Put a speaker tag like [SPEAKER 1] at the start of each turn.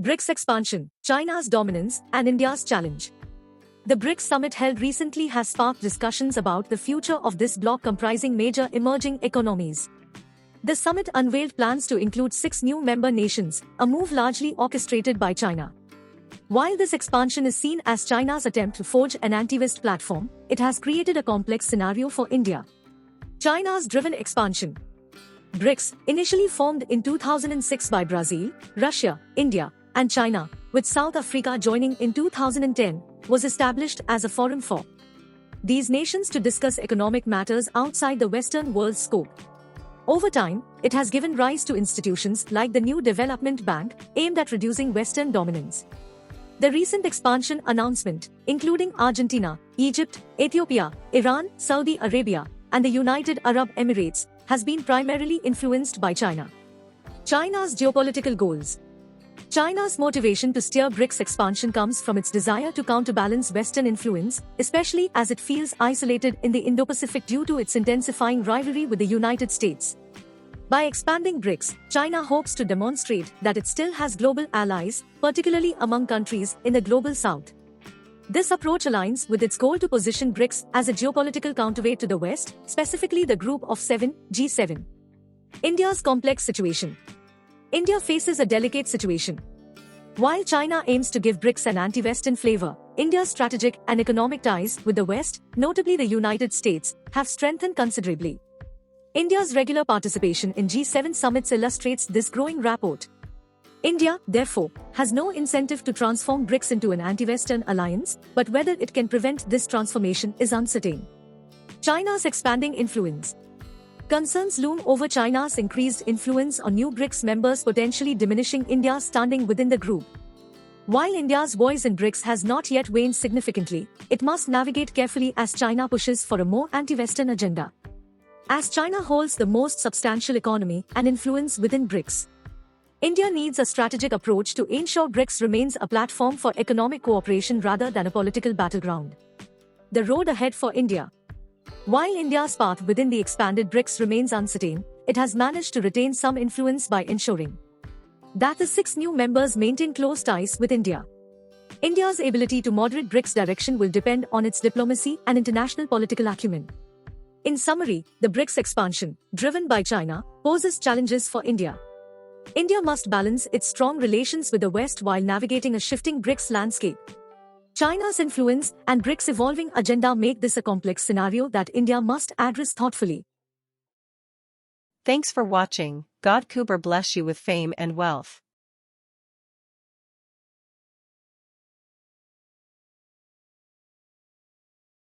[SPEAKER 1] BRICS expansion, China's dominance, and India's challenge. The BRICS summit held recently has sparked discussions about the future of this bloc comprising major emerging economies. The summit unveiled plans to include 6 new member nations, a move largely orchestrated by China. While this expansion is seen as China's attempt to forge an anti-West platform, it has created a complex scenario for India. China's driven expansion. BRICS, initially formed in 2006 by Brazil, Russia, India, and China, with South Africa joining in 2010, was established as a forum for these nations to discuss economic matters outside the Western world's scope. Over time, it has given rise to institutions like the New Development Bank, aimed at reducing Western dominance. The recent expansion announcement, including Argentina, Egypt, Ethiopia, Iran, Saudi Arabia, and the United Arab Emirates, has been primarily influenced by China. China's geopolitical goals. China's motivation to steer BRICS expansion comes from its desire to counterbalance Western influence, especially as it feels isolated in the Indo-Pacific due to its intensifying rivalry with the United States. By expanding BRICS, China hopes to demonstrate that it still has global allies, particularly among countries in the global south. This approach aligns with its goal to position BRICS as a geopolitical counterweight to the West, specifically the Group of Seven, G7. India's complex situation. India faces a delicate situation. While China aims to give BRICS an anti-Western flavor, India's strategic and economic ties with the West, notably the United States, have strengthened considerably. India's regular participation in G7 summits illustrates this growing rapport. India, therefore, has no incentive to transform BRICS into an anti-Western alliance, but whether it can prevent this transformation is uncertain. China's expanding influence. Concerns loom over China's increased influence on new BRICS members, potentially diminishing India's standing within the group. While India's voice in BRICS has not yet waned significantly, it must navigate carefully as China pushes for a more anti-Western agenda. As China holds the most substantial economy and influence within BRICS, India needs a strategic approach to ensure BRICS remains a platform for economic cooperation rather than a political battleground. The road ahead for India. While India's path within the expanded BRICS remains uncertain, it has managed to retain some influence by ensuring that the 6 new members maintain close ties with India. India's ability to moderate BRICS direction will depend on its diplomacy and international political acumen. In summary, the BRICS expansion, driven by China, poses challenges for India. India must balance its strong relations with the West while navigating a shifting BRICS landscape. China's influence and BRICS' evolving agenda make this a complex scenario that India must address thoughtfully.
[SPEAKER 2] Thanks for watching. KudosKuber bless you with fame and wealth.